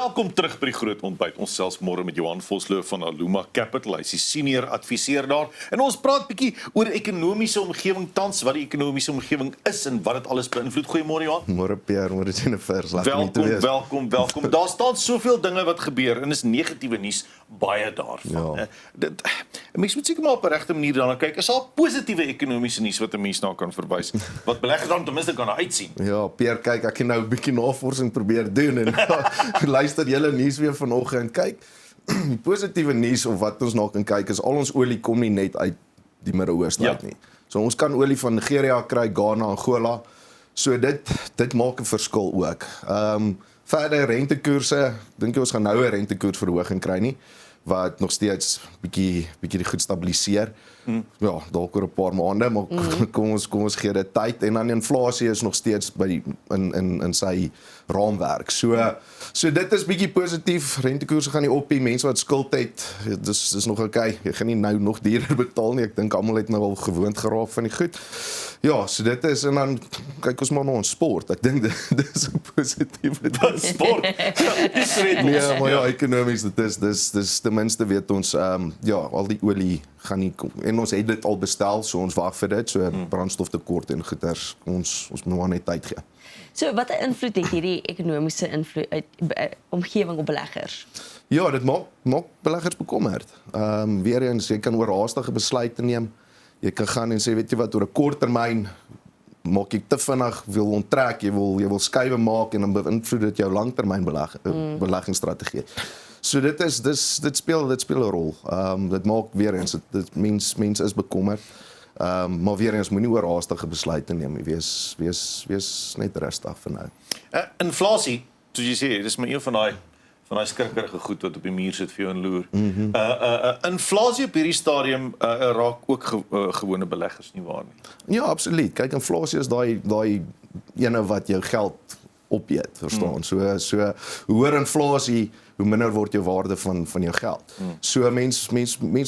Welkom terug by die groot ontbyt. Ons selfs môre met Johan Vosloo van Aluma Capital. Hy is die senior adviseur daar. En ons praat bietjie oor ekonomiese omgewing tans, wat die ekonomiese omgewing is en wat dit alles beïnvloed. Goeiemôre Johan. Môre Pierre, môre Jennifer. Welkom. Daar staan soveel dinge wat gebeur en is negatiewe nuus baie daarvan. Ja. Mens moet seker maar op 'n regte manier daarna kyk. Is daar positiewe ekonomiese nuus wat 'n mens na kan verwys? Wat beleggers dan ten minste kan uitsien. Ja, Pierre, kyk, ek het nou 'n bietjie navorsing probeer doen en luister julle nuus weer vanoggend. Kyk, die positiewe nuus of wat ons na kan kyk is al ons olie kom nie net uit die Midde-Ooste uit nie. So ons kan olie van Nigeria kry, Ghana, Angola. So dit maak 'n verskil ook. Verder rentekoerse, dink jy ons gaan nou 'n rentekoersverhoging kry nie, wat nog steeds bietjie die goed stabiliseer. Ja, dalk oor 'n paar maande, maar kom ons gee dit tyd en dan inflasie is nog steeds by in sy raamwerk. So dit is bietjie positief. Rentekoerse gaan nie op nie. Mense wat skuld het, dis nog okay. Jy gaan nie nou nog duurder betaal nie. Ek dink almal het nou al gewoond geraak van die goed. Ja, so dit is en dan kyk ons maar na ons sport. Ek dink dit is 'n positiewe ding. Sport. Nee, maar ja, ekonomies, dis ten minste weet ons ja, al die olie gaan nie kom. En ons het dit al bestel, so ons wag vir dit, so brandstoftekort en goeders. Ons moet maar net tyd gee. So wat 'n invloed het hierdie ekonomiese omgewing op beleggers? Ja, dit maak beleggers bekommerd. Weer eens, jy kan oorhaastige besluite neem. Jy kan gaan en sê, weet jy wat, oor 'n kort termyn maak jy te vinnig, wil onttrek, jy wil skuwe maak en dan beïnvloed dit jou langtermyn beleggingsstrategie. So dit speel 'n rol. Dit maak weer eens, mense is bekommerd. Maar weer eens, moenie oorhaastige besluite neem nie. Wees net rustig vir nou. Inflasie, soos jy sê, dis maar een van daai skrikkerige goed wat op die muur sit vir jou en loer. Inflasie op hierdie stadium raak ook gewone beleggers nie waar nie. Ja, absoluut. Kyk, inflasie is daai ene wat jou geld opeet, verstaan. So hoe hoër inflasie, hoe minder word jou waarde van jou geld. So mens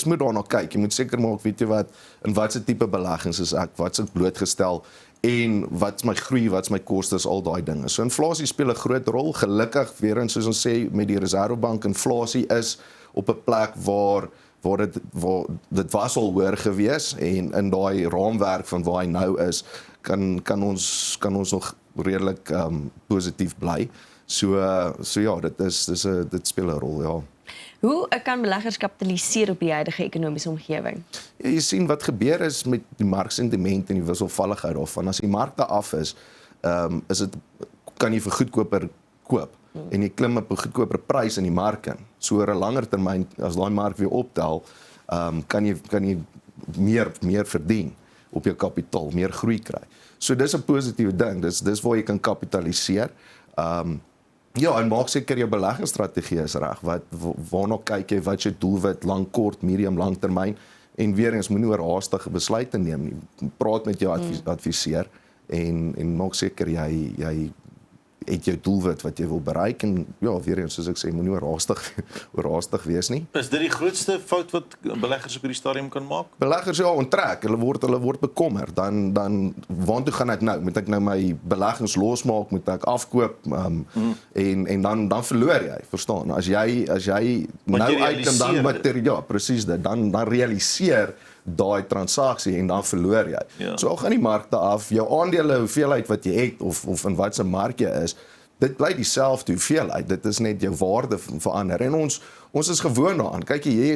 moet daarna kyk. Jy moet seker maak, weet jy wat, in watse tipe beleggings is ek, wat's ek blootgestel en wat's my groei, wat's my kostes, al daai dinge. So inflasie speel 'n groot rol. Gelukkig weer eens soos ons sê met die Reservebank, inflasie is op 'n plek waar dit was al hoër gewees en in daai raamwerk van waar hy nou is, kan ons nog redelik positief bly. So ja, dit speel 'n rol, ja. Hoe kan beleggers kapitaliseer op die huidige ekonomiese omgewing? Ja, jy sien wat gebeur is met die marksentiment en die wisselvalligheid daarvan. As die markte af is, kan jy vir goedkoper koop en jy klim op 'n goedkoper prys in die mark in. So oor 'n langer termyn, as daai mark weer optel, kan jy meer verdien op jou kapitaal, meer groei kry. So dis 'n positiewe ding. Dis waar jy kan kapitaliseer. Ja, en maak seker jou beleggingsstrategie is reg. Waarna kyk jy, wat is jou doelwit, lang, kort, medium, lang termyn? En weer eens moenie oorhaastige besluite neem nie. Praat met jou adviseur en maak seker jy het jou doelwit wat jy wil bereik en ja, weer eens soos ek sê, moenie oorhaastig wees nie. Is dit die grootste fout wat beleggers op hierdie stadium kan maak? Beleggers ja, onttrek, hulle word bekommerd. Dan waartoe gaan ek nou? Moet ek nou my beleggings losmaak, moet ek afkoop en dan verloor jy, verstaan? As jy nou uit en dan materiaal, presies dit, dan realiseer daai transaksie en dan verloor jy. Ja. So al gaan die markte af, jou aandele hoeveelheid wat jy het of in watse mark jy is, dit bly dieselfde hoeveelheid. Dit is net jou waarde verander. En ons is gewoond daaraan. Kyk jy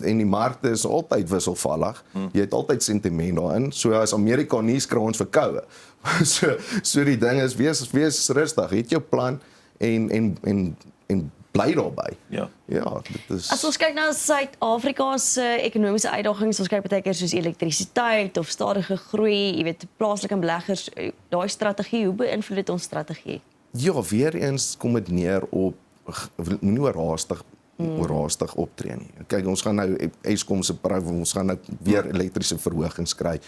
en die markte is altyd wisselvallig. Jy het altyd sentiment daarin. So as Amerika nuus kry ons verkoue. So die ding is wees rustig. Het jou plan en bly daarby. Ja. Ja, dit is. As ons kyk na Suid-Afrika se ekonomiese uitdagings, ons kyk baie keer soos elektrisiteit of stadige groei, jy weet, plaaslike beleggers, daai strategie, hoe beïnvloed dit ons strategie? Ja, weer eens kom dit neer op nie oorhaastig optree nie. Kyk, ons gaan nou Eskom se ons gaan nou weer elektriese verhogings kry.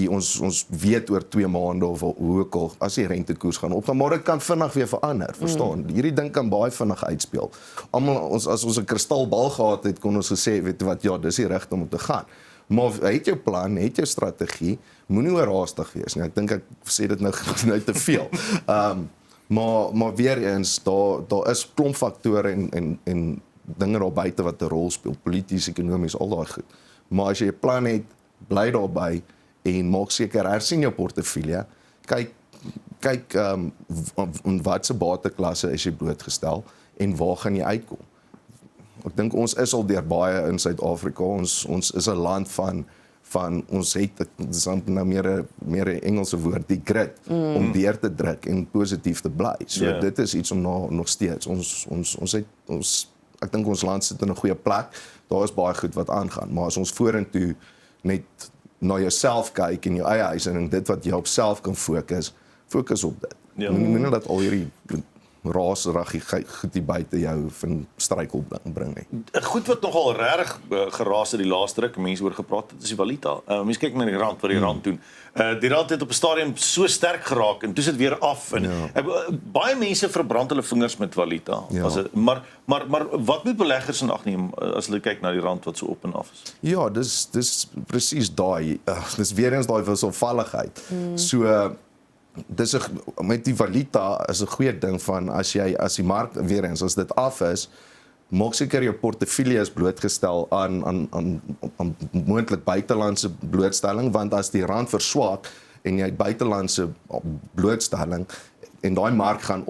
Ons weet oor 2 maande of hoe ook al as die rentekoers gaan opgaan, maar dit kan vinnig weer verander, verstaan? Hierdie ding kan baie vinnig uitspeel. As ons 'n kristalbal gehad het, kon ons gesê, weet jy wat, ja, dis die rigting om te gaan. Maar het jou plan, het jou strategie, moenie oorhaastig wees nie. Ek dink ek sê dit nou te veel. Maar weer eens, daar is klomp faktore en dinge daar buite wat 'n rol speel, polities, ekonomies, al daai goed. Maar as jy 'n plan het, bly daarby en maak seker hersien jou portefeulje. Kyk wat se bateklasse is jy blootgestel en waar gaan jy uitkom? Ek dink ons is al deur baie in Suid-Afrika. Ons is 'n land van ons het dis nou meer 'n Engelse woord, die grit om deur te druk en positief te bly. So dit is iets om nog steeds ek dink ons land sit in 'n goeie plek. Daar is baie goed wat aangaan, maar as ons vorentoe net na jouself kyk en jou eie huis en dit wat jy op self kan fokus op dit. Moenie dat al hierdie raasraggie goed hier buite jou van struikel bring nie. Goed wat nogal regtig geraas het die laaste ruk, mense oor gepraat het, is die valuta. Mense kyk na die rand, wat die rand doen. Die rand het op 'n stadium so sterk geraak en toe is dit weer af en baie mense verbrand hulle vingers met valuta. Maar wat moet beleggers in ag neem as hulle kyk na die rand wat so op en af is? Ja, dis presies daai. Dis weer eens daai wisselvalligheid. So dis met die valuta is 'n goeie ding van as die mark weer eens as dit af is, maak seker jou portefeulje is blootgestel aan moontlik buitelandse blootstelling, want as die rand verswak en jy het buitelandse blootstelling en daai mark gaan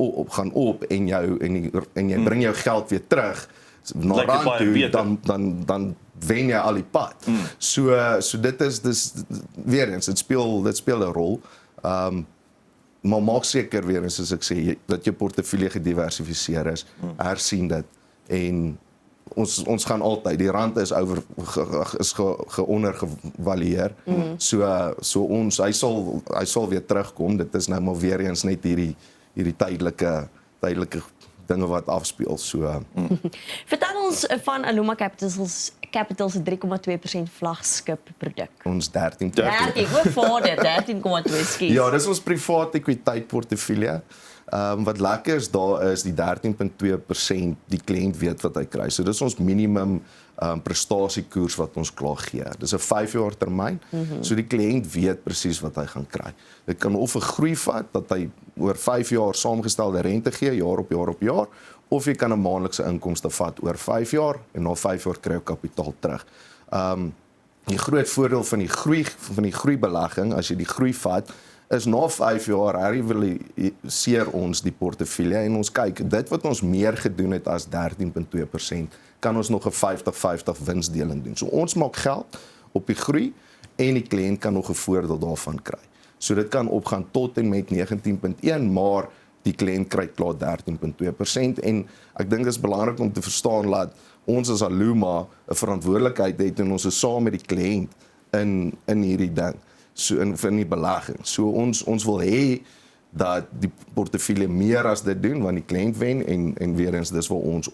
op en jy bring jou geld weer terug na rand toe, dan wen jy al die pad. So dit is weer eens dit speel 'n rol. Maar maak seker weer eens, soos ek sê, dat jou portefeulje gediversifiseer is, hersien dit, en ons gaan altyd, die rand is geondergevalueer, so ons, hy sal weer terugkom, dit is nou maar weer eens net hierdie tydelike dinge wat afspeel, so. Vertel ons van Aluma Capital se 3,2% vlaggenskap produk. Ons 13, hoe vader, 13,2, skies. Ja, dis ons privaat ekwiteit portefeulje. Wat lekker is, daar is die 13,2%, die kliënt weet wat hy kry. So dis ons minimum prestasiekoers wat ons klaar gee. Dis 'n 5 jaar termyn, so die kliënt weet presies wat hy gaan kry. Dit kan of 'n groei vat, dat hy oor 5 jaar saamgestelde rente gee, jaar op jaar, of jy kan 'n maandelikse inkomste vat oor 5 jaar, en na 5 jaar kry jy kapitaal terug. Die groot voordeel van die groeibelegging, as jy die groei vat, is na 5 jaar herëvalueer ons die portefeulje en ons kyk, dit wat ons meer gedoen het as 13,2%, kan ons nog 'n 50-50 winsdeling doen. So ons maak geld op die groei en die kliënt kan nog 'n voordeel daarvan kry. So dit kan opgaan tot en met 19,1, maar die kliënt kry klaar 13,2% en ek dink dit is belangrik om te verstaan dat ons as Aluma 'n verantwoordelikheid het en ons is saam met die kliënt in hierdie ding. So in die belegging. So ons wil hê dat die portefeulje meer as dit doen, want die kliënt wen en weer eens dis waar ons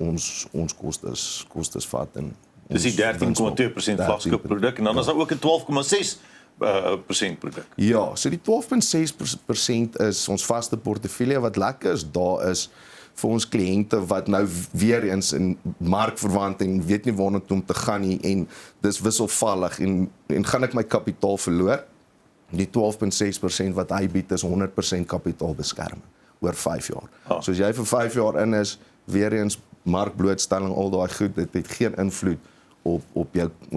kostes vat en dis die 13,2% vlaggenskap produk en dan is daar ook 'n 12,6% produk. Ja, so die 12,6% is ons vaste portefeulje. Wat lekker is, daar is vir ons kliënte wat nou weer eens in markverwant en weet nie waarna toe om te gaan nie en dis wisselvallig en gaan ek my kapitaal verloor? Die 12,6% wat hy bied is 100% kapitaalbeskerming oor 5 jaar. So as jy vir 5 jaar in is, weer eens markblootstelling, al daai goed, dit het geen invloed op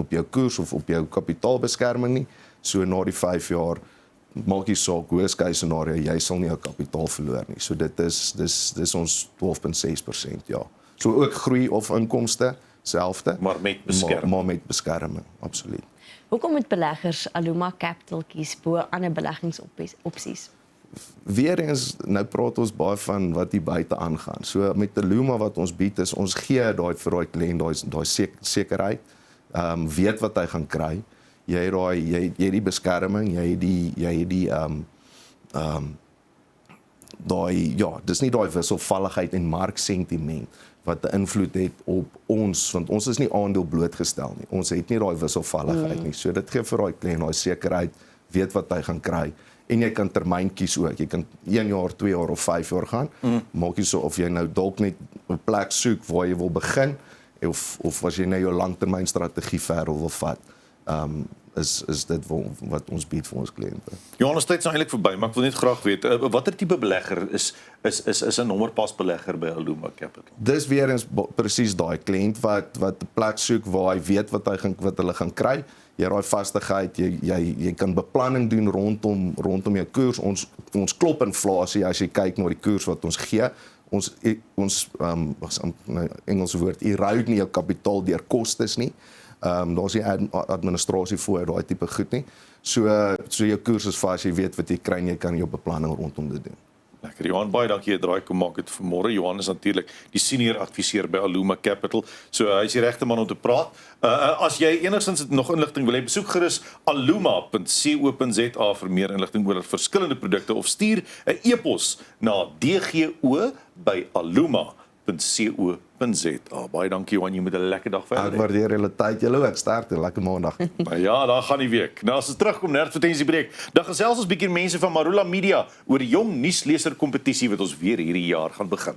jou koers of op jou kapitaalbeskerming nie. So na die 5 jaar maak nie saak worst case scenario, jy sal nie jou kapitaal verloor nie. So dit is ons 12,6%, ja. So ook groei of inkomste, selfde, maar met beskerming. Maar met beskerming, absoluut. Hoekom moet beleggers Aluma Capital kies bo ander beleggingsopsies? Weer eens, nou praat ons baie van wat hier buite aangaan. So met Aluma wat ons bied is, ons gee vir daai kliënt daai sekerheid, weet wat hy gaan kry. Jy het die beskerming, jy het die dis nie daai wisselvalligheid en marksentiment wat 'n invloed het op ons, want ons is nie aandeel blootgestel nie. Ons het nie daai wisselvalligheid nie. So dit gee vir daai kliënt daai sekerheid, weet wat hy gaan kry. En jy kan termyn kies ook. Jy kan 1 jaar, 2 jaar of 5 jaar gaan. Maak nie so of jy nou dalk net 'n plek soek waar jy wil begin of as jy nou jou langtermynstrategie verder wil vat. is dit wat ons bied vir ons kliënte. Johannes, tyd is nou eintlik verby, maar ek wil net graag weet, watter tipe belegger is 'n nommerpas belegger by Aluma Capital? Dis weer eens presies daai kliënt wat 'n plek soek waar hy weet wat hulle gaan kry. Jy het daai vastigheid, jy kan beplanning doen rondom jou koers. Ons klop inflasie as jy kyk na die koers wat ons gee. Ons Engelse woord, erode nie jou kapitaal deur kostes nie. Daar's nie administrasie voor daai tipe goed nie. So jou koers is vas, jy weet wat jy kry en jy kan jou beplanning rondom dit doen. Lekker, Johan, baie dankie jy draai kom maak het vanmôre. Johan is natuurlik die senior adviseur by Aluma Capital. So hy is die regte man om te praat. As jy enigstens nog inligting wil hê, besoek gerus aluma.co.za vir meer inligting oor verskillende produkte of stuur 'n e-pos na dgo@aluma.co.za. Baie dankie Johan, jy moet 'n lekker dag verder Ek waardeer julle tyd, julle ook sterkte, lekker maandag. Maar ja, daar gaan die week. Nou as ons terugkom na advertensiebreek, dan gesels ons bietjie mense van Marula Media oor die jong nuusleser kompetisie wat ons weer hierdie jaar gaan begin.